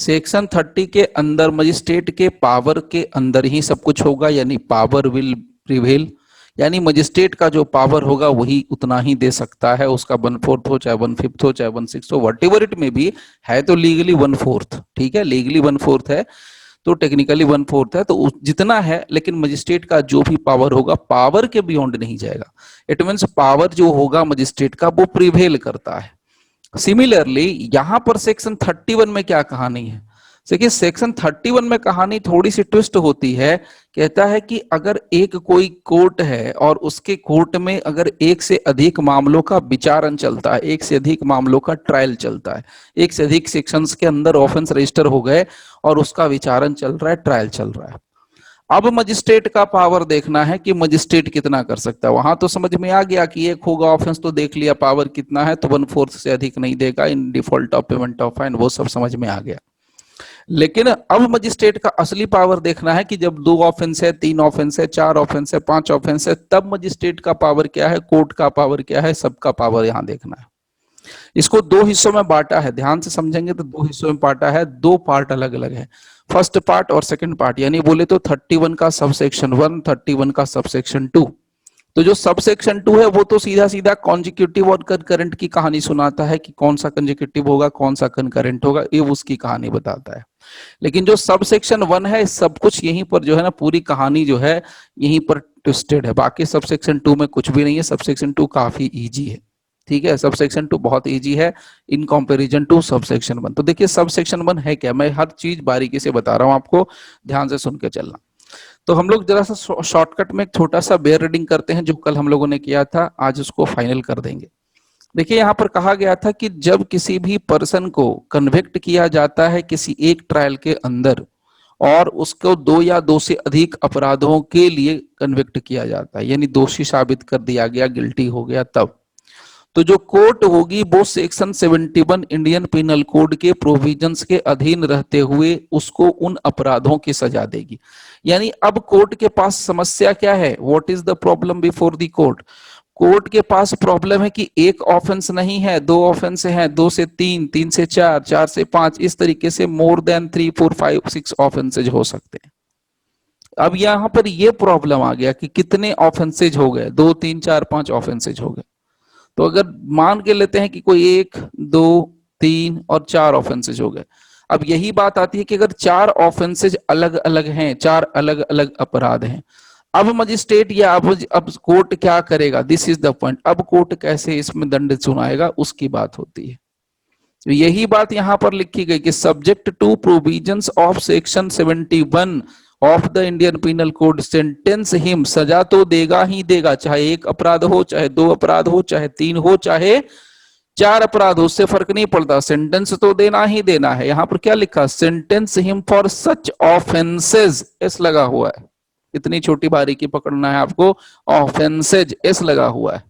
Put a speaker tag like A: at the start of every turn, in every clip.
A: Section 30 के अंदर magistrate के पावर के अंदर ही सब कुछ होगा, यानी पावर विल प्रिवेल, यानी मजिस्ट्रेट का जो पावर होगा वही उतना ही दे सकता है, उसका 1/4 हो चाहे 1/5 हो चाहे 1/6 हो, वट एवर इट में भी है, तो लीगली 1/4, ठीक है, लीगली 1/4 है, तो टेक्निकली 1/4 है, तो जितना है, लेकिन मजिस्ट्रेट का जो भी पावर होगा पावर के बियॉन्ड नहीं जाएगा। इट मीन्स पावर जो होगा मजिस्ट्रेट का वो प्रिवेल करता है। सिमिलरली यहां पर सेक्शन 31 में क्या कहानी है, देखिए सेक्शन 31 में कहानी थोड़ी सी ट्विस्ट होती है। कहता है कि अगर एक कोई कोर्ट है और उसके कोर्ट में अगर एक से अधिक मामलों का विचारण चलता है, एक से अधिक मामलों का ट्रायल चलता है, एक से अधिक सेक्शंस के अंदर ऑफेंस रजिस्टर हो गए और उसका विचारण चल रहा है, ट्रायल चल रहा है, अब मजिस्ट्रेट का पावर देखना है कि मजिस्ट्रेट कितना कर सकता है। वहां तो समझ में आ गया कि एक होगा ऑफेंस, तो देख लिया पावर कितना है, तो 1/4 से अधिक नहीं देगा in default of payment of fine, वो सब समझ में आ गया। लेकिन अब मजिस्ट्रेट का असली पावर देखना है कि जब 2 ऑफेंस है, 3 ऑफेंस है, 4 ऑफेंस है, 5 ऑफेंस है, तब मजिस्ट्रेट का पावर क्या है, कोर्ट का पावर क्या है, सबका पावर यहां देखना है। इसको 2 हिस्सों में बांटा है, ध्यान से समझेंगे तो 2 हिस्सों में बांटा है, 2 पार्ट अलग अलग है, फर्स्ट पार्ट और सेकंड पार्ट, यानी बोले तो 31 का सबसेक्शन 1, 31 का सबसेक्शन 2। तो जो सबसेक्शन 2 है वो तो सीधा सीधा कॉन्जिक्यूटिव और कंकरेंट की कहानी सुनाता है कि कौन सा कंजिक्यूटिव होगा, कौन सा कंकरेंट होगा, ये उसकी कहानी बताता है। लेकिन जो सबसेक्शन 1 है, सब कुछ यहीं पर जो है ना, पूरी कहानी जो है यहीं पर ट्विस्टेड है, बाकी सबसेक्शन 2 में कुछ भी नहीं है, सबसेक्शन 2 काफी इजी है, ठीक है, सबसेक्शन 2 बहुत इजी है इन कंपैरिजन टू सबसेक्शन 1। तो देखिए सबसेक्शन 1 है क्या, मैं हर चीज बारीकी से बता रहा हूं आपको, ध्यान से सुन के चलना। तो हम लोग जरा सा शॉर्टकट में एक छोटा सा बेयर रीडिंग करते हैं, जो कल हम लोगों ने किया था, आज उसको फाइनल कर देंगे। देखिए यहां पर कहा गया था कि जब किसी भी पर्सन को कन्विक्ट किया जाता है किसी एक ट्रायल के अंदर और उसको 2 या 2 से अधिक अपराधों के लिए कन्विक्ट किया जाता है, यानी दोषी साबित कर दिया गया, गिल्टी हो गया, तब तो जो कोर्ट होगी वो सेक्शन 71 इंडियन पिनल कोड के प्रोविजंस के अधीन रहते हुए उसको उन अपराधों की सजा देगी। यानी अब कोर्ट के पास समस्या क्या है, what is the problem before the court, court के पास प्रॉब्लम है कि एक ऑफेंस नहीं है, 2 ऑफेंस हैं, 2 से 3, 3 से 4, 4 से 5, इस तरीके से मोर देन 3, 4, 5, 6 ऑफेंसेज हो सकते हैं। अब यहां पर यह प्रॉब्लम आ गया कि कितने ऑफेंसेज हो गए, 2, 3, 4, 5 ऑफेंसेज हो गए। तो अगर मान के लेते हैं कि कोई 1, 2, 3 और 4 ऑफेंसेज हो गए, अब यही बात आती है कि अगर 4 ऑफेंसेज अलग अलग हैं, 4 अलग अलग अपराध हैं, अब मजिस्ट्रेट या अब कोर्ट क्या करेगा, दिस इज द पॉइंट, अब कोर्ट कैसे इसमें दंड सुनाएगा उसकी बात होती है। तो यही बात यहां पर लिखी गई कि subject to provisions of section 71 of the Indian penal code, sentence him, सजा तो देगा ही देगा, चाहे 1 अपराध हो, चाहे 2 अपराध हो, चाहे 3 हो, चाहे 4 अपराध हो, उससे फर्क नहीं पड़ता, सेंटेंस तो देना ही देना है। यहां पर क्या लिखा, sentence him for such offences, S लगा हुआ है, इतनी छोटी बारीकी पकड़ना है आपको, ऑफेंसेज एस लगा हुआ है।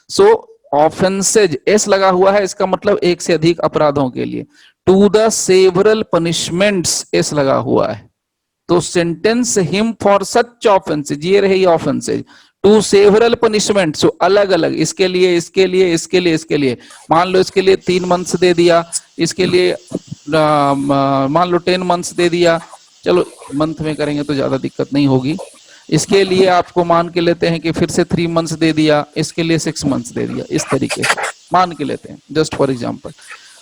A: सो ऑफेंसेज एस लगा हुआ है, इसका मतलब 1 से अधिक अपराधों के लिए, टू द सेवरल पनिशमेंट्स एस लगा हुआ है, तो sentence him for such offences, ये रही offences, to several punishment, so अलग अलग, इसके लिए इसके लिए इसके लिए इसके लिए, मान लो इसके लिए 3 मंथ्स दे दिया, इसके लिए मान लो 10 मंथ्स दे दिया, चलो मंथ में करेंगे तो ज्यादा दिक्कत नहीं होगी, इसके लिए आपको मान के लेते हैं कि फिर से 3 मंथ्स दे दिया, इसके लिए 6 मंथ्स दे दिया, इस तरीके से मान के लेते हैं, जस्ट फॉर एग्जांपल।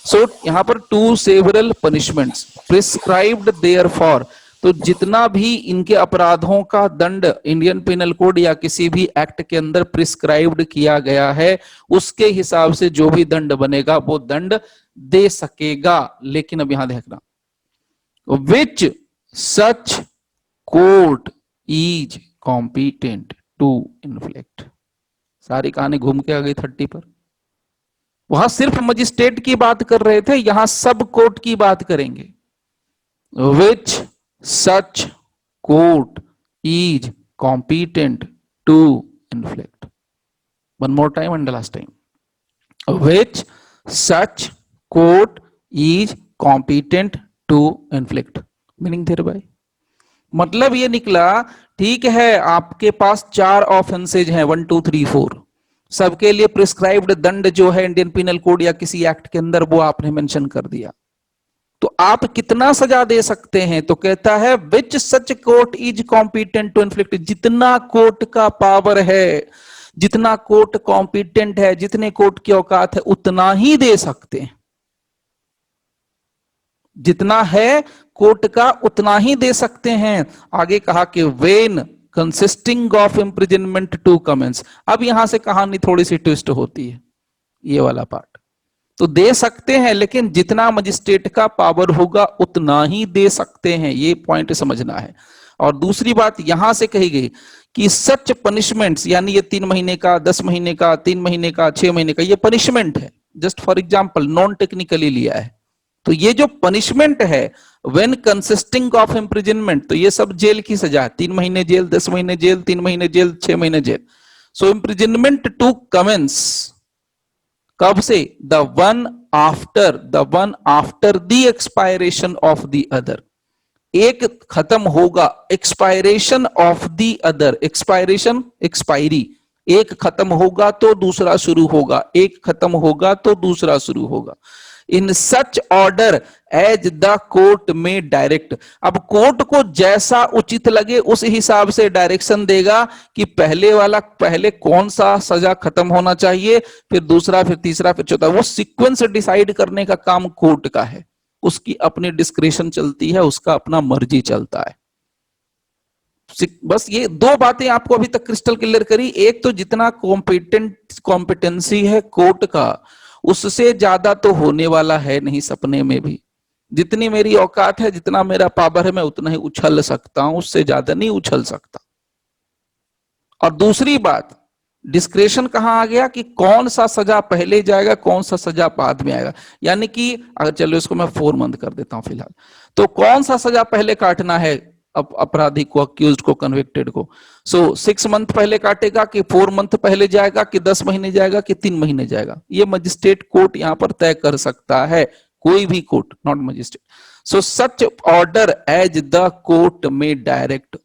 A: सो यहाँ पर to several punishments prescribed therefor, तो जितना भी इनके अपराधों का दंड इंडियन पिनल कोड या किसी भी एक्ट के अंदर प्रिस्क्राइब्ड किया गया है, उसके हिसाब से जो भी दंड बनेगा वो दंड दे सकेगा। लेकिन अब यहां देखना, which such court is competent to inflict, सारी कहानी घूम के आ गई 30 पर। वहां सिर्फ मजिस्ट्रेट की बात कर रहे थे, यहां सब कोर्ट की बात करेंगे। Which such court is competent to inflict, one more time and last time, which such court is competent to inflict, meaning thereby, मतलब ये निकला, ठीक है आपके पास 4 ऑफेंसेज हैं 1, 2, 3, 4, सबके लिए प्रिस्क्राइब्ड दंड जो है इंडियन पिनल कोड या किसी एक्ट के अंदर वो आपने मेंशन कर दिया, तो आप कितना सजा दे सकते हैं? तो कहता है which such court is competent to inflict, जितना कोर्ट का पावर है, जितना कोर्ट कॉम्पिटेंट है, जितने कोर्ट की औकात है उतना ही दे सकते हैं। जितना है कोर्ट का उतना ही दे सकते हैं। आगे कहा कि when consisting of imprisonment to commence. अब यहां से कहानी थोड़ी सी ट्विस्ट होती है, ये वाला पार्ट। तो दे सकते हैं लेकिन जितना मजिस्ट्रेट का पावर होगा उतना ही दे सकते हैं, ये पॉइंट समझना है। और दूसरी बात यहां से कही गई कि सच पनिशमेंट्स, यानी ये 3 महीने का, 10 महीने का, 3 महीने का, 6 महीने का, ये पनिशमेंट है। Just for example, non technically लिया है। तो ये जो पनिशमेंट है व्हेन कंसिस्टिंग ऑफ इम्प्रिजनमेंट, तो ये सब जेल की सजा, 3 महीने जेल, 10 महीने जेल, 3 महीने जेल, 6 महीने जेल। सो इम्प्रिजनमेंट टू कमेंस कब से? The one after the expiration of the other. एक खत्म होगा, expiration of the other, expiration expiry, एक खत्म होगा तो दूसरा शुरू होगा, एक खत्म होगा तो दूसरा शुरू होगा। In such order as the court में डायरेक्ट। अब कोर्ट को जैसा उचित लगे उस हिसाब से डायरेक्शन देगा कि पहले वाला, पहले कौन सा सजा खत्म होना चाहिए, फिर दूसरा, फिर तीसरा, फिर चौथा। वो सीक्वेंस डिसाइड करने का काम कोर्ट का है, उसकी अपनी डिस्क्रिशन चलती है, उसका अपना मर्जी चलता है। बस ये 2 बातें आपको अभी तक क्रिस्टल क्लियर करी। एक तो जितना कॉम्पिटेंसी है कोर्ट का, उससे ज्यादा तो होने वाला है नहीं सपने में भी। जितनी मेरी औकात है, जितना मेरा पावर है, मैं उतना ही उछल सकता हूं, उससे ज्यादा नहीं उछल सकता। और दूसरी बात, डिस्क्रेशन कहां आ गया कि कौन सा सजा पहले जाएगा, कौन सा सजा बाद में आएगा। यानी कि अगर चलो इसको मैं 4 मंथ कर देता हूं फिलहाल, तो कौन सा सजा पहले काटना है अपराधी को, अक्यूज्ड को, कन्विक्टेड को? सो 6 मंथ पहले काटेगा कि 4 मंथ पहले जाएगा कि 10 महीने जाएगा कि 3 महीने जाएगा? ये मजिस्ट्रेट कोर्ट यहां पर तय कर सकता है, कोई भी court, not magistrate. So such order as the court में डायरेक्ट,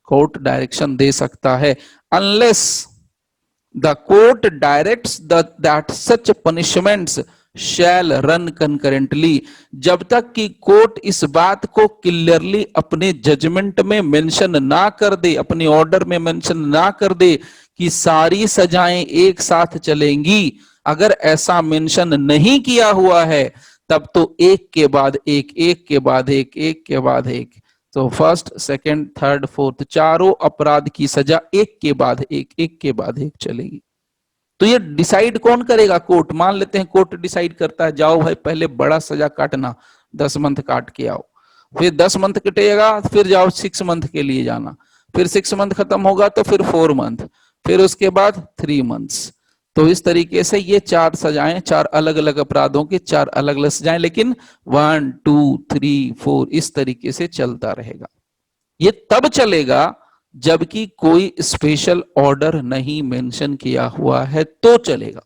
A: कोर्ट डायरेक्शन दे सकता है, unless the court directs that such punishments shall run concurrently. जब तक कि कोर्ट इस बात को क्लियरली अपने जजमेंट में मेंशन ना कर दे, अपने ऑर्डर में मेंशन ना कर दे कि सारी सजाएं एक साथ चलेंगी, अगर ऐसा मेंशन नहीं किया हुआ है तब तो एक के बाद एक, एक के बाद एक, एक के बाद एक, तो फर्स्ट, सेकंड, थर्ड, फोर्थ, चारों अपराध की सजा एक के बाद एक, एक के बाद एक चलेगी। तो ये डिसाइड कौन करेगा? कोर्ट। मान लेते हैं कोर्ट डिसाइड करता है, जाओ भाई पहले बड़ा सजा काटना, 10 मंथ काट के आओ, फिर 10 मंथ कटेगा, फिर जाओ 6 मंथ के लिए जाना, फिर 6 मंथ खत्म होगा तो फिर 4 मंथ, फिर उसके बाद 3 मंथ्स। तो इस तरीके से ये 4 सजाएं, 4 अलग अलग अपराधों की 4 अलग अलग सजाएं, लेकिन 1 2 3 4 इस तरीके से चलता रहेगा। ये तब चलेगा जबकि कोई स्पेशल ऑर्डर नहीं मेंशन किया हुआ है तो चलेगा।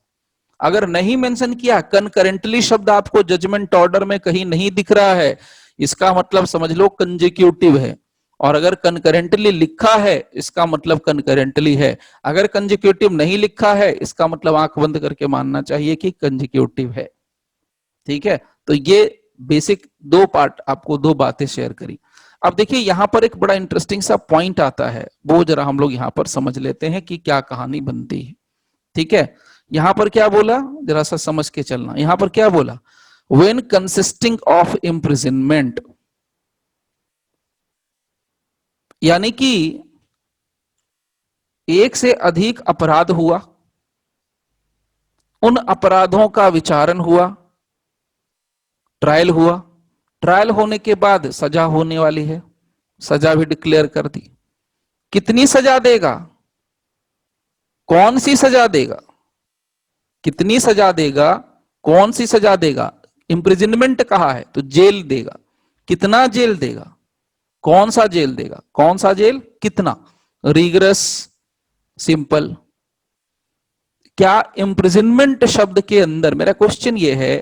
A: अगर नहीं मेंशन किया, कनकरेंटली शब्द आपको जजमेंट ऑर्डर में कहीं नहीं दिख रहा है, इसका मतलब समझ लो कंजिक्यूटिव है। और अगर कनकरेंटली लिखा है, इसका मतलब कनकरेंटली है। अगर कंजिक्यूटिव नहीं लिखा है, इसका मतलब आंख बंद करके मानना चाहिए कि कंजिक्यूटिव है। ठीक है, तो ये बेसिक 2 पार्ट, आपको 2 बातें शेयर करी। अब देखिए यहां पर एक बड़ा इंटरेस्टिंग सा पॉइंट आता है, वो जरा हम लोग यहां पर समझ लेते हैं कि क्या कहानी बनती है। ठीक है, यहां पर क्या बोला, जरा सा समझ के चलना। यहां पर क्या बोला? व्हेन कंसिस्टिंग ऑफ इम्प्रिजनमेंट, यानी कि एक से अधिक अपराध हुआ, उन अपराधों का विचारण हुआ, ट्रायल हुआ, ट्रायल होने के बाद सजा होने वाली है, सजा भी डिक्लेयर कर दी। कितनी सजा देगा, कौन सी सजा देगा, कितनी सजा देगा, कौन सी सजा देगा? इंप्रिजनमेंट कहा है तो जेल देगा। कितना जेल देगा, कौन सा जेल देगा, कौन सा जेल, कितना, रिगरस, सिंपल। क्या इंप्रिजनमेंट शब्द के अंदर, मेरा क्वेश्चन ये है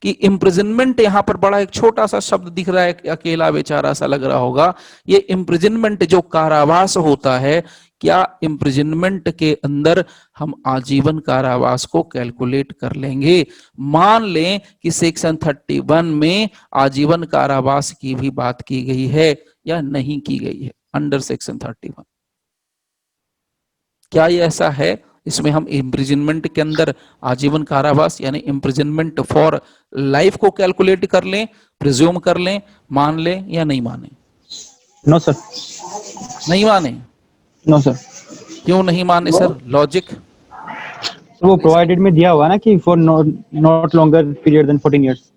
A: कि इंप्रिजनमेंट यहां पर बड़ा एक छोटा सा शब्द दिख रहा है, अकेला बेचारा सा लग रहा होगा। ये इंप्रिजनमेंट जो कारावास होता है, क्या इम्प्रिजनमेंट के अंदर हम आजीवन कारावास को कैलकुलेट कर लेंगे? मान लें कि सेक्शन 31 में आजीवन कारावास की भी बात की गई है या नहीं की गई है अंडर सेक्शन 31। क्या ये ऐसा है? इसमें हम इम्प्रिजनमेंट के अंदर आजीवन कारावास यानी इम्प्रिजनमेंट फॉर लाइफ को कैलकुलेट कर लें, प्रिज्यूम कर लें, मान लें या नहीं माने?
B: No sir.
A: नहीं माने?
B: No sir.
A: क्यों नहीं माने सर? लॉजिक?
B: तो वो प्रोवाइडेड में दिया हुआ ना कि for not longer period than 14 years.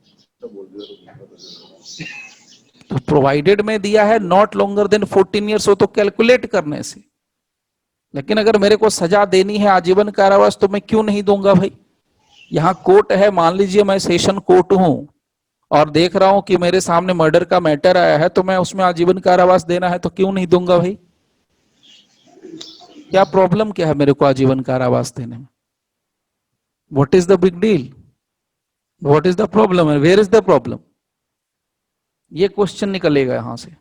A: तो प्रोवाइडेड में दिया है नॉट लॉन्गर देन 14 ईयर्स, हो तो कैलकुलेट करने से। लेकिन अगर मेरे को सजा देनी है आजीवन कारावास तो मैं क्यों नहीं दूंगा भाई? यहाँ कोर्ट है, मान लीजिए मैं सेशन कोर्ट हूं और देख रहा हूं कि मेरे सामने मर्डर का मैटर आया है, तो मैं उसमें आजीवन कारावास देना है तो क्यों नहीं दूंगा भाई? क्या प्रॉब्लम क्या है मेरे को आजीवन कारावास देने में? What is the big deal? What is the problem? Where is the problem? ये क्वेश्चन निकलेगा यहां से।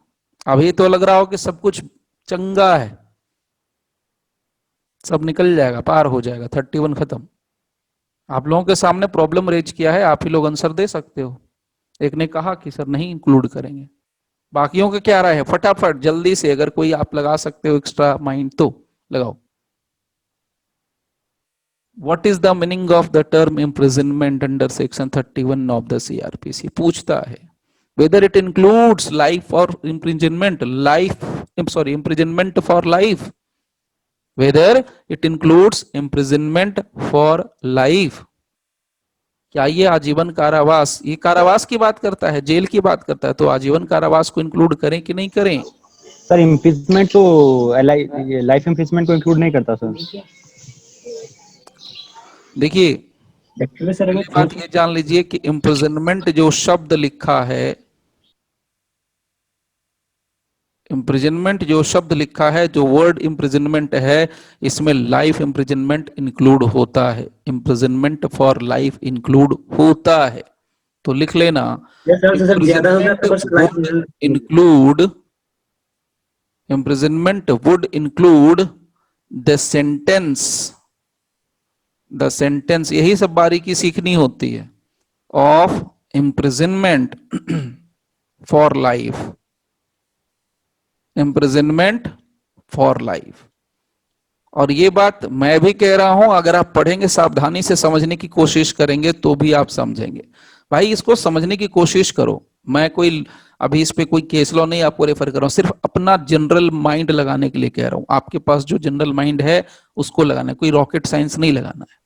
A: अभी तो लग रहा हो कि सब कुछ चंगा है, सब निकल जाएगा, पार हो जाएगा, 31 खत्म। आप लोगों के सामने प्रॉब्लम रेज किया है, आप ही लोग आंसर दे सकते हो। एक ने कहा कि सर नहीं इंक्लूड करेंगे, बाकियों का क्या राय है? फटाफट जल्दी से, अगर कोई आप लगा सकते हो एक्स्ट्रा माइंड तो लगाओ। What is the meaning of the term imprisonment under section 31 of the CrPC? पूछता है वेदर इट इंक्लूड्स लाइफ और imprisonment, life sorry imprisonment for life, whether it includes imprisonment for life. क्या ये आजीवन कारावास, ये कारावास की बात करता है, जेल की बात करता है, तो आजीवन कारावास को इंक्लूड करें कि नहीं करें?
B: सर इम्प्रिजमेंट तो लाइफ इम्प्रिजमेंट को इंक्लूड नहीं करता सर।
A: देखिए
B: एक्चुअली सर
A: पहली बात ये जान लीजिए कि इम्प्रिजनमेंट जो शब्द लिखा है, इम्प्रिजनमेंट जो शब्द लिखा है, जो वर्ड इम्प्रिजनमेंट है, इसमें लाइफ इम्प्रिजनमेंट इंक्लूड होता है, इम्प्रिजनमेंट फॉर लाइफ इंक्लूड होता है। तो लिख लेना imprisonment would include, imprisonment would include the sentence, the sentence, यही सब बारीकी सीखनी होती है, of imprisonment for life, imprisonment for life. और ये बात मैं भी कह रहा हूं, अगर आप पढ़ेंगे सावधानी से समझने की कोशिश करेंगे तो भी आप समझेंगे। भाई इसको समझने की कोशिश करो। मैं कोई अभी इस पे कोई केस लॉ नहीं आपको रेफर कर रहा हूं, सिर्फ अपना जनरल माइंड लगाने के लिए कह रहा हूं। आपके पास जो जनरल माइंड है उसको लगाना है, कोई रॉकेट साइंस नहीं लगाना है।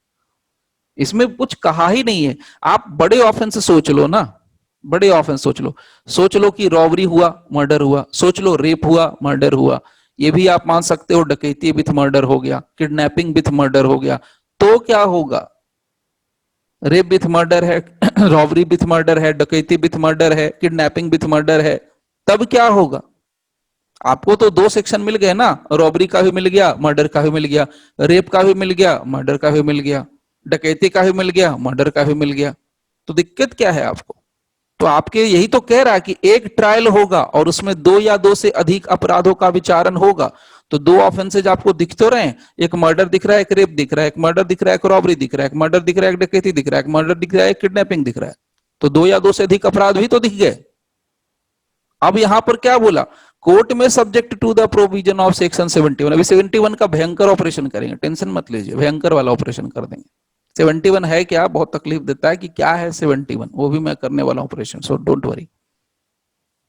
A: इसमें कुछ कहा ही नहीं है। आप बड़े ऑफेंस सोच लो ना, बड़े ऑफेंस सोच लो, सोच लो कि रॉबरी हुआ, मर्डर हुआ, सोच लो रेप हुआ, मर्डर हुआ, ये भी आप मान सकते हो डकैती विथ मर्डर हो गया, किडनैपिंग विथ मर्डर हो गया, तो क्या होगा? रेप विथ मर्डर है, रॉबरी विथ मर्डर है, डकैती विथ मर्डर है, किडनैपिंग विथ मर्डर है, तब क्या होगा? आपको तो दो सेक्शन मिल गए ना, रॉबरी का भी मिल गया, मर्डर का भी मिल गया, रेप का भी मिल गया, मर्डर का भी मिल गया, डकैती का भी मिल गया, मर्डर का भी मिल गया, तो दिक्कत क्या है आपको? तो आपके यही तो कह रहा है कि एक ट्रायल होगा और उसमें दो या दो से अधिक अपराधों का विचारण होगा, तो दो ऑफेंसेज आपको दिख तो रहे हैं, एक मर्डर दिख रहा है, एक रेप दिख रहा है, एक मर्डर दिख रहा है, एक रॉबरी दिख रहा है, एक मर्डर दिख रहा है, एक डकैती दिख रहा है, एक मर्डर दिख रहा है, एक किडनैपिंग दिख रहा है, तो दो या दो से अधिक अपराध भी तो दिख गए। अब यहां पर क्या बोला? कोर्ट में subject to the provision of section 71। अभी 71 का भयंकर ऑपरेशन करेंगे, टेंशन मत लीजिए, भयंकर वाला ऑपरेशन कर देंगे। 71 है क्या, बहुत तकलीफ देता है कि क्या है 71, वो भी मैं करने वाला ऑपरेशन, सो डोंट वरी।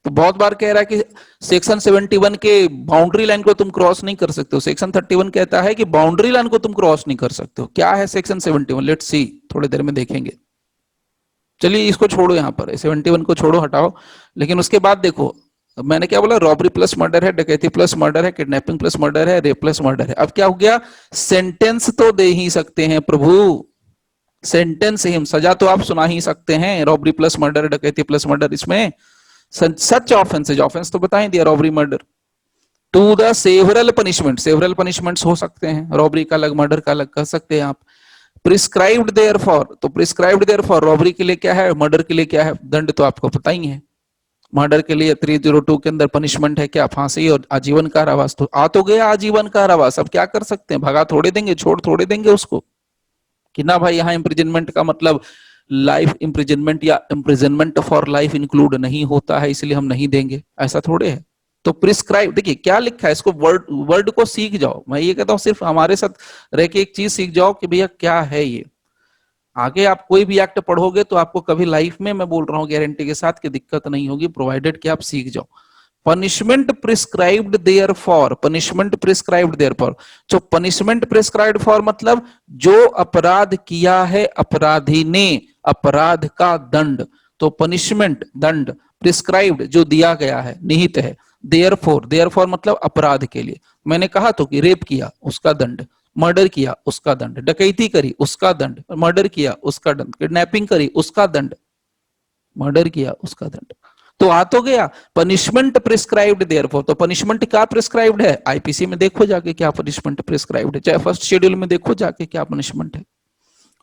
A: तो बहुत बार कह रहा है कि सेक्शन 71 के बाउंड्री लाइन को तुम क्रॉस नहीं कर सकते हो। सेक्शन 31 कहता है कि बाउंड्री लाइन को तुम क्रॉस नहीं कर सकते हो। क्या है सेक्शन 71? लेट्स सी, थोड़ी देर में देखेंगे। चलिए इसको छोड़ो, यहां पर 71 को छोड़ो, हटाओ। लेकिन उसके बाद देखो, मैंने क्या बोला? रॉबरी प्लस मर्डर है, डकैती प्लस मर्डर है, किडनैपिंग प्लस मर्डर है, रेप प्लस मर्डर है। अब क्या हो गया? सेंटेंस तो दे ही सकते हैं प्रभु, सेंटेंस ही, सजा तो आप सुना ही सकते हैं। रॉबरी प्लस मर्डर, डकैती प्लस मर्डर, इसमें सच ऑफेंसेज, ऑफेंस तो बता ही दिया, robbery murder to the several punishment, several punishments हो सकते हैं, रॉबरी का अलग, मर्डर का अलग कर सकते हैं आप। प्रिस्क्राइब्ड देयर फॉर, तो प्रिस्क्राइब्ड देयर फॉर रॉबरी के लिए क्या है, मर्डर के लिए क्या है, दंड तो आपको पता ही है। मर्डर के लिए 302 के अंदर पनिशमेंट है क्या, फांसी और आजीवन कारावास। तो आ तो गया आजीवन कारावास, अब क्या कर सकते हैं, भगा थोड़े देंगे, छोड़ थोड़े देंगे उसको कि ना भाई यहाँ इम्प्रिजनमेंट का मतलब लाइफ इम्प्रिजनमेंट या इम्प्रिजनमेंट फॉर लाइफ इंक्लूड नहीं होता है इसलिए हम नहीं देंगे, ऐसा थोड़े है। तो प्रिस्क्राइब, देखिए क्या लिखा है, इसको वर्ड वर्ड को सीख जाओ। मैं ये कहता हूँ सिर्फ हमारे साथ रह के एक चीज सीख जाओ कि भैया क्या है ये। आगे आप कोई भी एक्ट पढ़ोगे तो आपको कभी लाइफ में, मैं बोल रहा हूँ गारंटी के साथ, कि दिक्कत नहीं होगी, प्रोवाइडेड कि आप सीख जाओ। Punishment prescribed therefor, punishment prescribed therefor, जो पनिशमेंट प्रिस्क्राइब्ड फॉर मतलब जो अपराध किया है अपराधी ने, अपराध का दंड। तो पनिशमेंट दंड, प्रिस्क्राइब्ड जो दिया गया है, निहित है। देयर फॉर मतलब अपराध के लिए। मैंने कहा तो कि रेप किया उसका दंड, मर्डर किया उसका दंड, डकैती करी उसका दंड, मर्डर किया उसका दंड, किडनैपिंग करी उसका दंड, मर्डर किया उसका दंड। तो आ तो गया पनिशमेंट प्रिस्क्राइब्ड देयरफॉर। तो पनिशमेंट क्या प्रिस्क्राइब्ड है, आईपीसी में देखो जाके क्या पनिशमेंट प्रिस्क्राइब्ड है, चाहे फर्स्ट शेड्यूल में देखो जाके क्या पनिशमेंट है।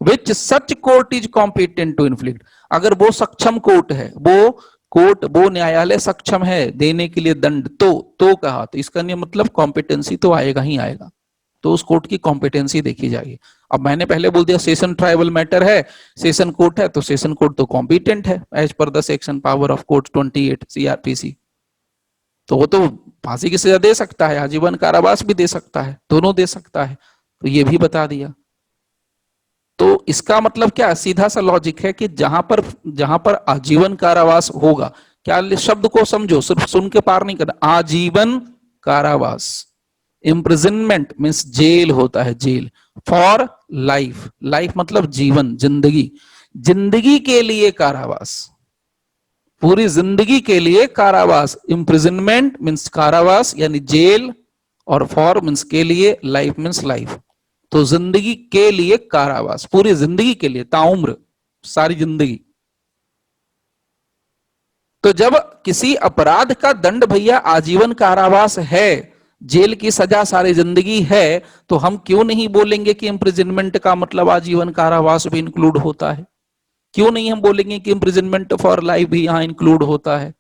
A: Which such court is competent to inflict, अगर वो सक्षम कोर्ट है, वो कोर्ट, वो न्यायालय सक्षम है देने के लिए दंड, तो कहा, तो इसका नहीं मतलब कॉम्पिटेंसी तो आएगा ही आएगा, तो उस कोर्ट की कॉम्पिटेंसी देखी जाएगी। अब मैंने पहले बोल दिया सेशन ट्राइबल मैटर है, सेशन कोर्ट है, तो सेशन कोर्ट तो कॉम्पिटेंट है as per the section power of court 28 CrPC. तो वो तो फांसी की सजा दे सकता है, आजीवन कारावास भी दे सकता है, दोनों दे सकता है, तो ये भी बता दिया। तो इसका मतलब क्या, सीधा सा लॉजिक है कि जहां पर आजीवन कारावास होगा, क्या शब्द को समझो, सिर्फ सुन के पार नहीं करना, आजीवन कारावास। इम्प्रिजनमेंट मीन्स जेल होता है, जेल। फॉर लाइफ, लाइफ मतलब जीवन, जिंदगी, जिंदगी के लिए कारावास, पूरी जिंदगी के लिए कारावास। इम्प्रिजनमेंट मीन्स कारावास यानी जेल, और फॉर मीन्स के लिए, लाइफ मीन्स लाइफ। तो जिंदगी के लिए कारावास, पूरी जिंदगी के लिए, ताउम्र, सारी जिंदगी। तो जब किसी अपराध का दंड भैया आजीवन कारावास है, जेल की सजा सारी जिंदगी है, तो हम क्यों नहीं बोलेंगे कि इम्प्रिजनमेंट का मतलब आजीवन कारावास भी इंक्लूड होता है? क्यों नहीं हम बोलेंगे कि इम्प्रिजनमेंट फॉर लाइफ भी यहां इंक्लूड होता है?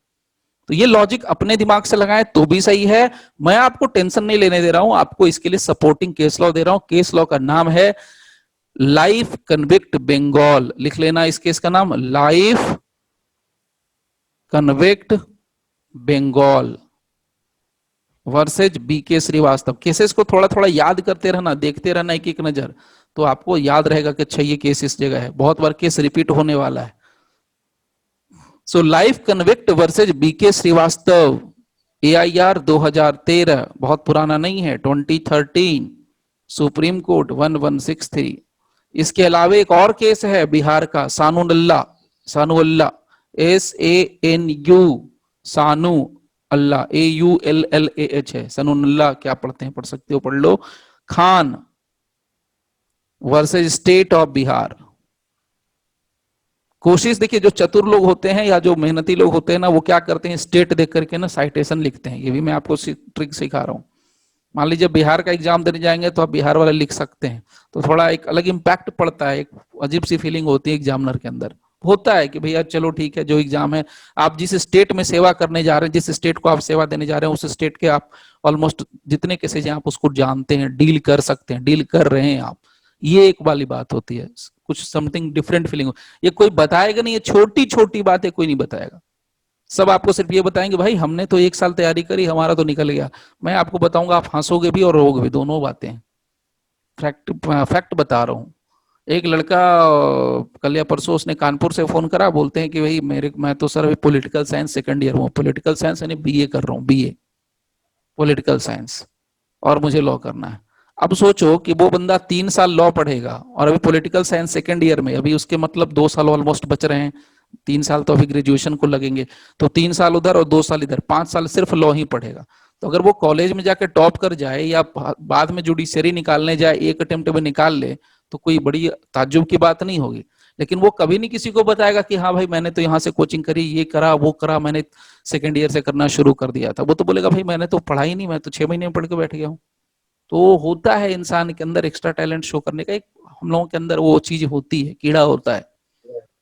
A: तो ये लॉजिक अपने दिमाग से लगाएं तो भी सही है। मैं आपको टेंशन नहीं लेने दे रहा हूं, आपको इसके लिए सपोर्टिंग केस लॉ दे रहा हूं। केस लॉ का नाम है लाइफ कन्विक्ट बंगाल, लिख लेना इस केस का नाम, life convict Bengal versus BK Srivastava. Cases को थोड़ा थोड़ा याद करते रहना, देखते रहना एक एक नजर, तो आपको याद रहेगा कि अच्छा ये केस इस जगह है, बहुत बार केस रिपीट होने वाला है। So life convict versus BK Srivastava, AIR 2013, बहुत पुराना नहीं है, 2013, सुप्रीम कोर्ट 1163। इसके अलावा एक और केस है बिहार का, सानुल्ला, सानुअल्ला, SANU, सानू अल्लाह, AULLAH है, सनुल्ला, क्या पढ़ते हैं, पढ़ सकते हो, पढ़ लो। Khan versus state of Bihar. कोशिश देखिए, जो चतुर लोग होते हैं या जो मेहनती लोग होते हैं ना, वो क्या करते हैं, स्टेट देख करके ना साइटेशन लिखते हैं। ये भी मैं आपको ट्रिक सिखा रहा हूं। मान लीजिए बिहार का एग्जाम देने जाएंगे तो आप बिहार वाला लिख सकते हैं, तो थोड़ा एक अलग इंपैक्ट पड़ता है, एक अजीब सी फीलिंग होती है एग्जामिनर के अंदर, होता है कि भैया चलो ठीक है, जो एग्जाम है, आप जिस स्टेट में सेवा करने जा रहे हैं, जिस स्टेट को आप सेवा देने जा रहे हैं, उस स्टेट के आप ऑलमोस्ट जितने केसेज हैं आप उसको जानते हैं, डील कर सकते हैं, डील कर रहे हैं आप, ये एक वाली बात होती है। कुछ समथिंग डिफरेंट फीलिंग, ये कोई बताएगा नहीं, ये छोटी छोटी बातें कोई नहीं बताएगा। सब आपको सिर्फ ये बताएंगे भाई हमने तो 1 साल तैयारी करी, हमारा तो निकल गया। मैं आपको बताऊंगा, आप हंसोगे भी और रोगे भी, दोनों बातें। फैक्ट फैक्ट बता रहा हूँ। एक लड़का कल या परसों उसने कानपुर से फोन करा, बोलते हैं कि भाई मैं तो सर अभी पॉलिटिकल साइंस सेकंड ईयर हूँ, पॉलिटिकल साइंस यानी बीए कर रहा हूँ, बीए पॉलिटिकल साइंस, और मुझे लॉ करना है। अब सोचो कि वो बंदा 3 साल लॉ पढ़ेगा और अभी पॉलिटिकल साइंस सेकंड ईयर में, अभी उसके मतलब 2 साल ऑलमोस्ट बच रहे हैं, 3 साल तो अभी ग्रेजुएशन को लगेंगे, तो 3 साल उधर और 2 साल इधर, 5 साल सिर्फ लॉ ही पढ़ेगा। तो अगर वो कॉलेज में जाके टॉप कर जाए या बाद में जुडिशरी निकालने जाए, एक अटेम्प्ट में निकाल ले, तो कोई बड़ी ताज्जुब की बात नहीं होगी। लेकिन वो कभी नहीं किसी को बताएगा कि हाँ भाई मैंने तो यहाँ से कोचिंग करी, ये करा वो करा, मैंने सेकेंड ईयर से करना शुरू कर दिया था। वो तो बोलेगा भाई मैंने तो पढ़ा ही नहीं, मैं तो 6 महीने में पढ़ के बैठ गया हूँ। तो होता है इंसान के अंदर एक्स्ट्रा टैलेंट शो करने का, एक हम लोगों के अंदर वो चीज होती है, कीड़ा होता है।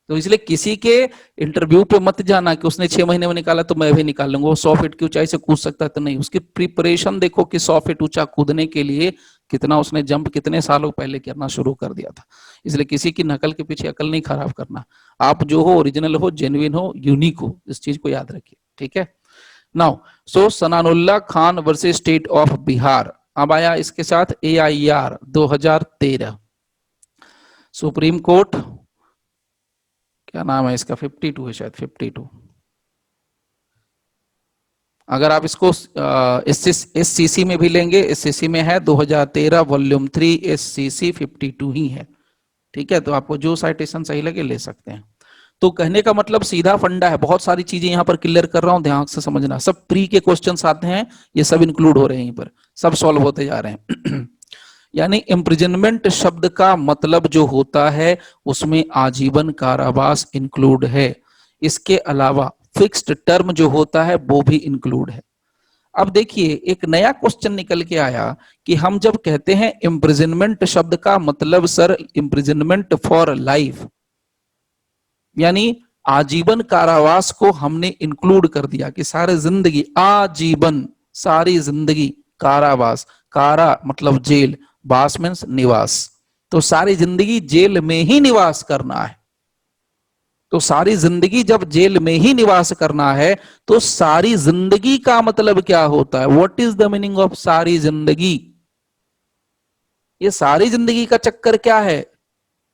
A: तो इसलिए किसी के इंटरव्यू पे मत जाना कि उसने 6 महीने में निकाला तो मैं भी निकाल लूंगा, वो 100 फीट की ऊंचाई से कूद सकता है तो नहीं, उसकी प्रिपरेशन देखो कि 100 फीट ऊंचा कूदने के लिए कितना उसने जंप कितने सालों पहले करना शुरू कर दिया था। इसलिए किसी की नकल के पीछे अकल नहीं खराब करना, आप जो हो ओरिजिनल हो, जेन्युइन हो, यूनिक हो, इस चीज को याद रखिए, ठीक है। Now so Sanaullah Khan versus state of Bihar, अब आया इसके साथ AIR 2013, सुप्रीम कोर्ट, क्या नाम है इसका, 52 है शायद, 52। अगर आप इसको SCC में भी लेंगे, SCC में है 2013 वॉल्यूम 3 SCC 52 ही है, ठीक है। तो आपको जो साइटेशन सही लगे ले सकते हैं। तो कहने का मतलब सीधा फंडा है, बहुत सारी चीजें यहां पर क्लियर कर रहा हूं, ध्यान से समझना, सब प्री के क्वेश्चंस आते हैं, ये सब इंक्लूड हो रहे हैं, यहीं पर सब सॉल्व होते जा रहे हैं। यानी इम्प्रिजनमेंट शब्द का मतलब जो होता है उसमें आजीवन कारावास इंक्लूड है, इसके अलावा फिक्स्ड टर्म जो होता है वो भी इंक्लूड है। अब देखिए एक नया क्वेश्चन निकल के आया कि हम जब कहते हैं इम्प्रिजनमेंट शब्द का मतलब सर इम्प्रिजनमेंट फॉर लाइफ, यानी आजीवन कारावास को हमने इंक्लूड कर दिया कि सारे जिंदगी, आजीवन सारी जिंदगी, कारावास, कारा मतलब जेल, वास मीन्स निवास, तो सारी जिंदगी जेल में ही निवास करना है। तो सारी जिंदगी जब जेल में ही निवास करना है तो सारी जिंदगी का मतलब क्या होता है, what is the meaning of सारी जिंदगी? ये सारी जिंदगी का चक्कर क्या है,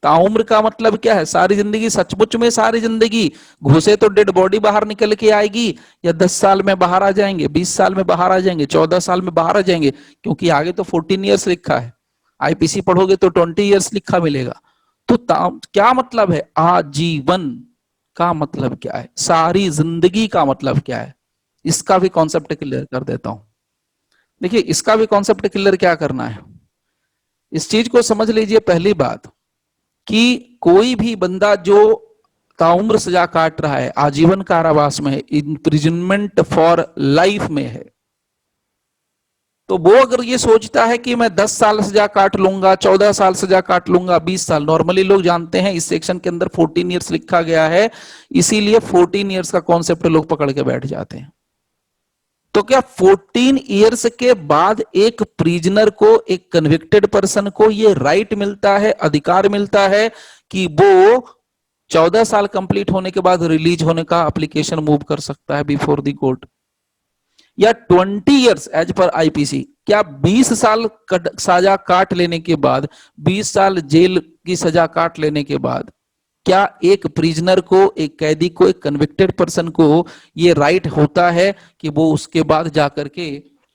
A: ताउम्र का मतलब क्या है, सारी जिंदगी सचमुच में सारी जिंदगी, घुसे तो डेड बॉडी बाहर निकल के आएगी, या 10 साल में बाहर आ जाएंगे, 20 साल में बाहर आ जाएंगे, 14 साल में बाहर आ जाएंगे, क्योंकि आगे तो 14 ईयर्स लिखा है, IPC पढ़ोगे तो 20 ईयर्स लिखा मिलेगा। तो क्या मतलब है, आजीवन का मतलब क्या है, सारी जिंदगी का मतलब क्या है, इसका भी कॉन्सेप्ट क्लियर कर देता हूं। देखिए इसका भी कॉन्सेप्ट क्लियर क्या करना है, इस चीज को समझ लीजिए। पहली बात कि कोई भी बंदा जो ताउम्र सजा काट रहा है, आजीवन कारावास में है, इम्प्रिजनमेंट फॉर लाइफ में है, तो वो अगर ये सोचता है कि मैं 10 साल सजा काट लूंगा, 14 साल सजा काट लूंगा, 20 साल, नॉर्मली लोग जानते हैं इस सेक्शन के अंदर 14 ईयर्स लिखा गया है, इसीलिए 14 ईयर्स का कॉन्सेप्ट लोग पकड़ के बैठ जाते हैं। तो क्या 14 ईयर्स के बाद एक प्रिजनर को, एक कन्विक्टेड पर्सन को ये राइट मिलता है, अधिकार मिलता है कि वो 14 साल कंप्लीट होने के बाद रिलीज होने का एप्लीकेशन मूव कर सकता है बिफोर द कोर्ट, या 20 ईयर्स एज पर IPC, क्या 20 साल सजा काट लेने के बाद, 20 साल जेल की सजा काट लेने के बाद, क्या एक प्रिजनर को, एक कैदी को, एक कन्विक्टेड पर्सन को ये राइट होता है कि वो उसके बाद जाकर के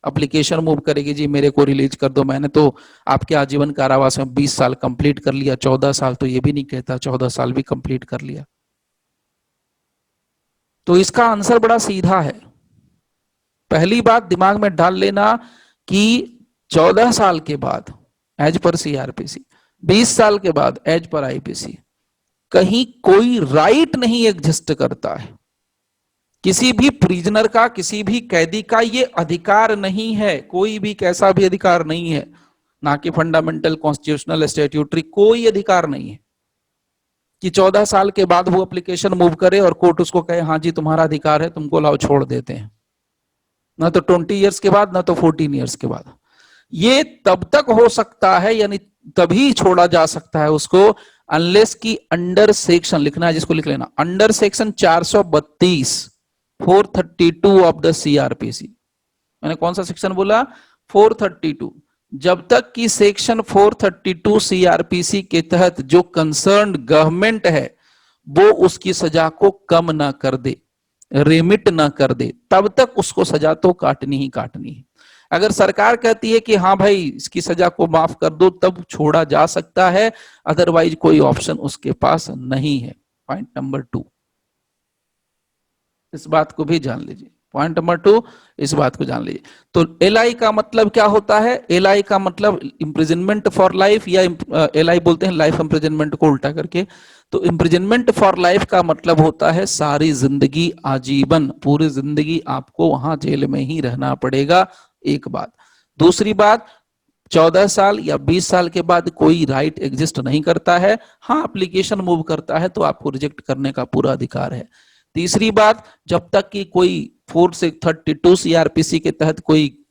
A: एप्लीकेशन मूव करेगी, जी मेरे को रिलीज कर दो, मैंने तो आपके आजीवन कारावास में 20 साल कंप्लीट कर लिया, 14 साल तो ये भी नहीं कहता, 14 साल भी कंप्लीट कर लिया। तो इसका आंसर बड़ा सीधा है। पहली बात दिमाग में डाल लेना कि 14 साल के बाद एज पर CRPC, 20 साल के बाद एज पर IPC, कहीं कोई राइट नहीं एग्जिस्ट करता है, किसी भी प्रिजनर का, किसी भी कैदी का ये अधिकार नहीं है, कोई भी कैसा भी अधिकार नहीं है, ना कि फंडामेंटल, कॉन्स्टिट्यूशनल, स्टैट्यूटरी, कोई अधिकार नहीं है कि 14 साल के बाद वो एप्लीकेशन मूव करे और कोर्ट उसको कहे हाँ जी तुम्हारा अधिकार है, तुमको लाओ छोड़ देते हैं, ना तो 20 ईयर्स के बाद, ना तो 14 ईयर्स के बाद। ये तब तक हो सकता है, यानी तभी छोड़ा जा सकता है उसको, अनलेस की अंडर सेक्शन, लिखना है जिसको लिख लेना, under section 432 432 of the CRPC। मैंने कौन सा सेक्शन बोला, 432। जब तक कि सेक्शन 432 CRPC के तहत जो कंसर्न गवर्नमेंट है वो उसकी सजा को कम ना कर दे, रेमिट ना कर दे, तब तक उसको सजा तो काटनी ही काटनी है। अगर सरकार कहती है कि हाँ भाई इसकी सजा को माफ कर दो, तब छोड़ा जा सकता है, अदरवाइज कोई ऑप्शन उसके पास नहीं है। पॉइंट नंबर 2, इस बात को भी जान लीजिए। पॉइंट नंबर 2, इस बात को जान लीजिए। तो LI का मतलब क्या होता है, LI का मतलब इम्प्रिजनमेंट फॉर लाइफ, या LI बोलते हैं लाइफ इम्प्रिजनमेंट को उल्टा करके। तो इम्प्रिजनमेंट फॉर लाइफ का मतलब होता है सारी जिंदगी, आजीवन, पूरी जिंदगी आपको वहां जेल में ही रहना पड़ेगा, एक बात। दूसरी बात, 14 साल या 20 साल के बाद कोई राइट एग्जिस्ट नहीं करता है। हाँ, एप्लीकेशन मूव करता है तो आपको रिजेक्ट करने का पूरा अधिकार है। तीसरी बात, जब तक कि कोई 432 सीआरपीसी के तहत कोई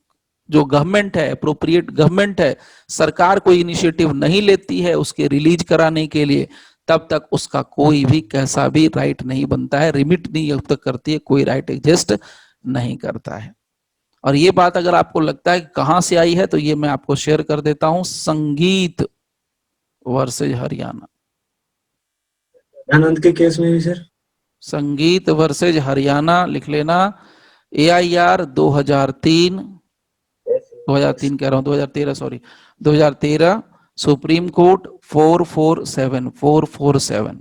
A: जो गवर्नमेंट है, अप्रोप्रिएट गवर्नमेंट है, सरकार कोई इनिशिएटिव नहीं लेती है उसके रिलीज कराने के लिए, तब तक उसका कोई भी कैसा भी राइट नहीं बनता है, रिमिट नहीं जब तक करती है कोई राइट एग्जिस्ट नहीं करता है। और ये बात अगर आपको लगता है कि कहां से आई है तो ये मैं आपको शेयर कर देता हूं, संगीत वर्सेज हरियाणा।
C: आनंद के केस में भी सर,
A: संगीत वर्सेज हरियाणा लिख लेना, AIR 2003 कह रहा हूं 2013, सॉरी 2013, सुप्रीम कोर्ट 447।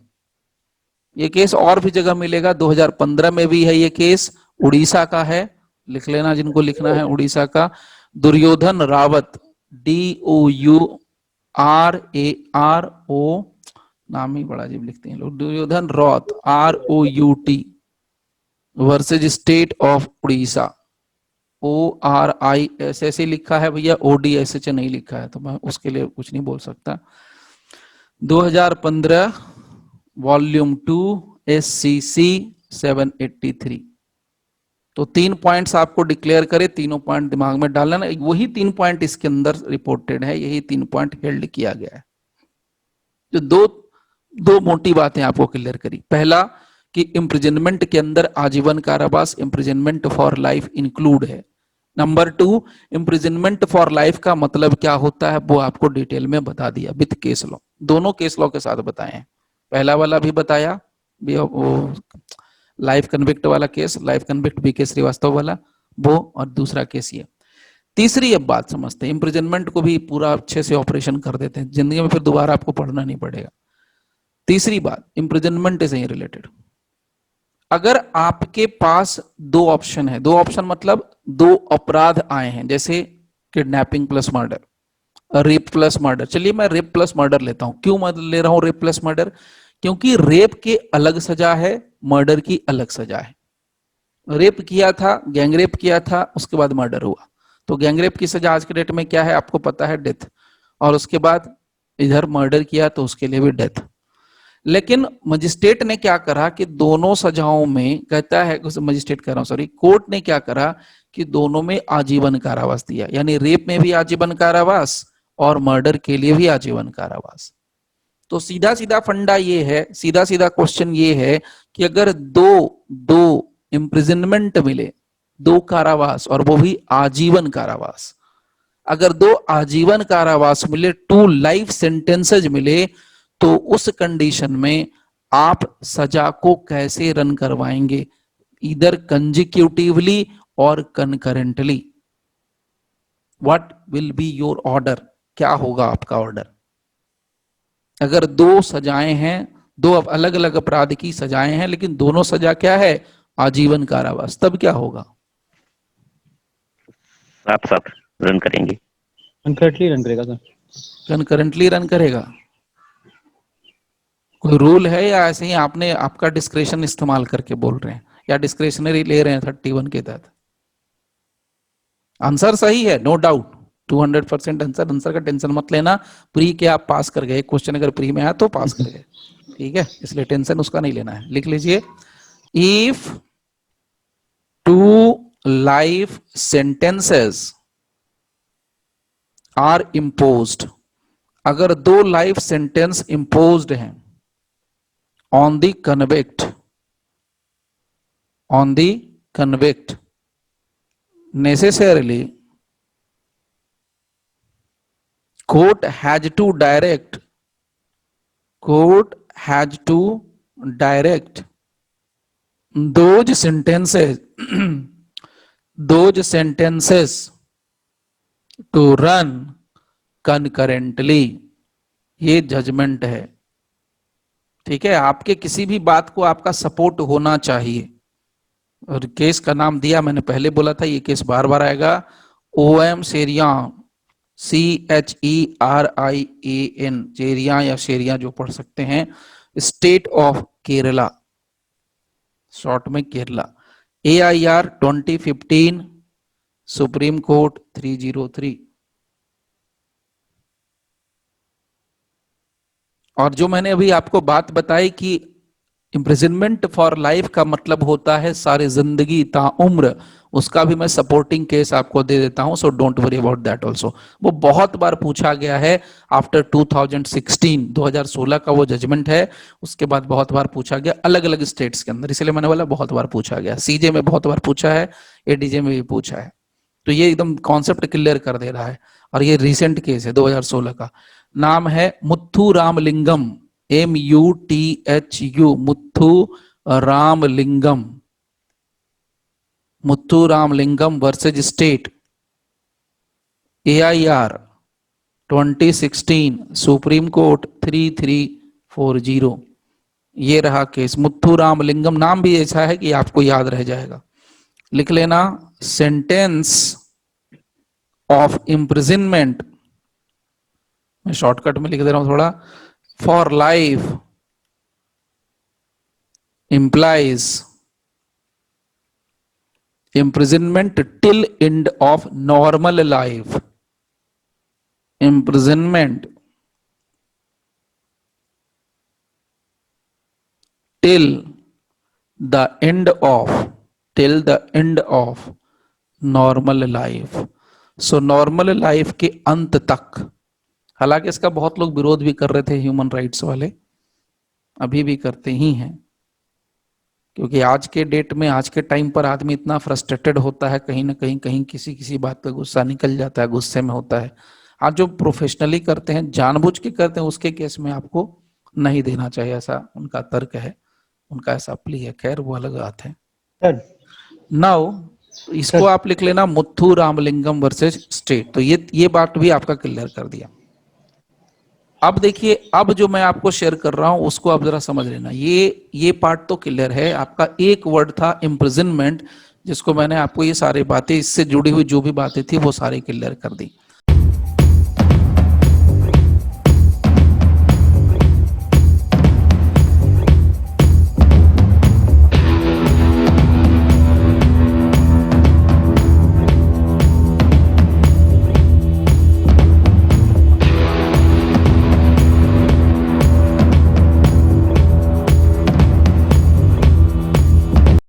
A: ये केस और भी जगह मिलेगा, 2015 में भी है ये केस, उड़ीसा का है, लिख लेना जिनको लिखना है, उड़ीसा का। दुर्योधन रावत, DOURARO, नाम ही बड़ा अजीब लिखते हैं लोग, Duryodhan रौत ROUT versus state of Orissa, ORIS ऐसे लिखा है भैया, ODSH नहीं लिखा है, तो मैं उसके लिए कुछ नहीं बोल सकता। 2015 वॉल्यूम 2 SCC 783। तो 3 पॉइंट्स आपको डिक्लेयर करे, तीनों पॉइंट दिमाग में डाल लेना, वही 3 पॉइंट इसके अंदर रिपोर्टेड है, यही 3 पॉइंट हेल्ड किया गया है। जो दो मोटी बातें आपको क्लियर करी, पहला कि इम्प्रिजनमेंट के अंदर आजीवन कारावास, इम्प्रिजनमेंट फॉर लाइफ इंक्लूड है। नंबर 2, इम्प्रिजनमेंट फॉर लाइफ का मतलब क्या होता है वो आपको डिटेल में बता दिया विद केस लॉ, दोनों केस लॉ के साथ बताए हैं। पहला वाला भी बताया, वो लाइफ कन्विक्ट वाला case, life convict BK Srivastava वाला वो, और दूसरा केस ये। तीसरी अब बात समझते हैं, इम्प्रिजनमेंट को भी पूरा अच्छे से ऑपरेशन कर देते हैं, जिंदगी में फिर दोबारा आपको पढ़ना नहीं पड़ेगा। तीसरी बात, इम्प्रिजनमेंट से रिलेटेड, अगर आपके पास 2 ऑप्शन है, 2 ऑप्शन मतलब 2 अपराध आए हैं, जैसे kidnapping plus murder, rape plus murder. चलिए मैं रेप प्लस मर्डर लेता हूं। क्यों मैं ले रहा हूं रेप प्लस मर्डर? क्योंकि रेप के अलग सजा है, मर्डर की अलग सजा है। रेप किया था, गैंगरेप किया था, उसके बाद मर्डर हुआ, तो गैंगरेप की सजा आज के डेट में क्या है आपको पता है, डेथ। और उसके बाद इधर मर्डर किया तो उसके लिए भी डेथ। लेकिन मजिस्ट्रेट ने क्या करा कि दोनों सजाओं में, कहता है मजिस्ट्रेट कह रहा हूं सॉरी, कोर्ट ने क्या करा कि दोनों में आजीवन कारावास दिया, यानी रेप में भी आजीवन कारावास और मर्डर के लिए भी आजीवन कारावास। तो सीधा सीधा फंडा ये है, सीधा सीधा क्वेश्चन ये है कि अगर दो इम्प्रिजनमेंट मिले, 2 कारावास, और वो भी आजीवन कारावास, अगर 2 आजीवन कारावास मिले, 2 लाइफ सेंटेंसेज मिले, तो उस कंडीशन में आप सजा को कैसे रन करवाएंगे, इधर कंजिक्यूटिवली और concurrently. What will be your order, क्या होगा आपका ऑर्डर? अगर 2 सजाएं हैं, 2 अलग अलग अपराध की सजाएं हैं, लेकिन दोनों सजा क्या है, आजीवन कारावास, तब क्या होगा?
D: साथ साथ रन करेंगे,
B: कंकरेंटली रन करेगा सर।
A: कनकरेंटली रन करेगा। कोई रूल है या ऐसे ही आपने आपका डिस्क्रेशन इस्तेमाल करके बोल रहे हैं, या डिस्क्रेशनरी ले रहे हैं 31 के तहत? आंसर सही है, नो डाउट, 200% आंसर। आंसर का टेंशन मत लेना, प्री के आप पास कर गए, क्वेश्चन अगर प्री में आया तो पास कर गए, ठीक है, इसलिए टेंशन उसका नहीं लेना है। लिख लीजिए, if 2 life sentences are imposed, अगर 2 लाइफ सेंटेंस इम्पोज्ड हैं on the convict, necessarily court has to direct those sentences to run concurrently। ये जजमेंट है, ठीक है। आपके किसी भी बात को आपका सपोर्ट होना चाहिए। और केस का नाम दिया मैंने, पहले बोला था ये केस बार बार आएगा, OM शेरियान, CHERIAN, चेरिया या शेरिया जो पढ़ सकते हैं, स्टेट ऑफ केरला, शॉर्ट में केरला, AIR 2015, सुप्रीम कोर्ट 303। और जो मैंने अभी आपको बात बताई कि इम्प्रिजनमेंट फॉर लाइफ का मतलब होता है सारी जिंदगी ताउम्र, उसका भी मैं सपोर्टिंग केस आपको दे देता हूं, so don't worry about that also. वो बहुत बार पूछा गया है आफ्टर 2016, 2016 का वो जजमेंट है, उसके बाद बहुत बार पूछा गया अलग अलग स्टेट्स के अंदर, इसलिए मैंने बोला बहुत बार पूछा गया। सीजे में बहुत बार पूछा है, एडीजे में भी पूछा है, तो ये एकदम कॉन्सेप्ट क्लियर कर दे रहा है। और ये रिसेंट केस है 2016 का, नाम है Muthu Ramalingam, MUTHU, Muthu Ramalingam, Muthu Ramalingam versus state, AIR 2016, supreme court 3340। ये रहा केस, मुथ्थू रामलिंगम, नाम भी ऐसा है कि आपको याद रह जाएगा, लिख लेना। सेंटेंस ऑफ इम्प्रिजनमेंट, मैं शॉर्टकट में लिख दे रहा हूं थोड़ा, for life implies imprisonment till end of normal life, imprisonment till the end of normal life, so normal life के अंत तक। हालांकि इसका बहुत लोग विरोध भी कर रहे थे, ह्यूमन राइट्स वाले अभी भी करते ही हैं, क्योंकि आज के डेट में, आज के टाइम पर आदमी इतना फ्रस्ट्रेटेड होता है, कहीं ना कहीं किसी किसी बात पे गुस्सा निकल जाता है, गुस्से में होता है। आज जो प्रोफेशनली करते हैं, जानबूझ के करते हैं, उसके केस में आपको नहीं देना चाहिए, ऐसा उनका तर्क है, उनका ऐसा प्ली है। खैर वो अलग बात है।
B: सर
A: नाउ इसको आप लिख लेना, मुथ्थू रामलिंगम वर्सेज स्टेट। तो ये बात भी आपका क्लियर कर दिया। अब देखिए, अब जो मैं आपको शेयर कर रहा हूं उसको आप जरा समझ लेना। ये पार्ट तो क्लियर है आपका। एक वर्ड था इम्प्रिजनमेंट, जिसको मैंने आपको ये सारी बातें, इससे जुड़ी हुई जो भी बातें थी वो सारी क्लियर कर दी।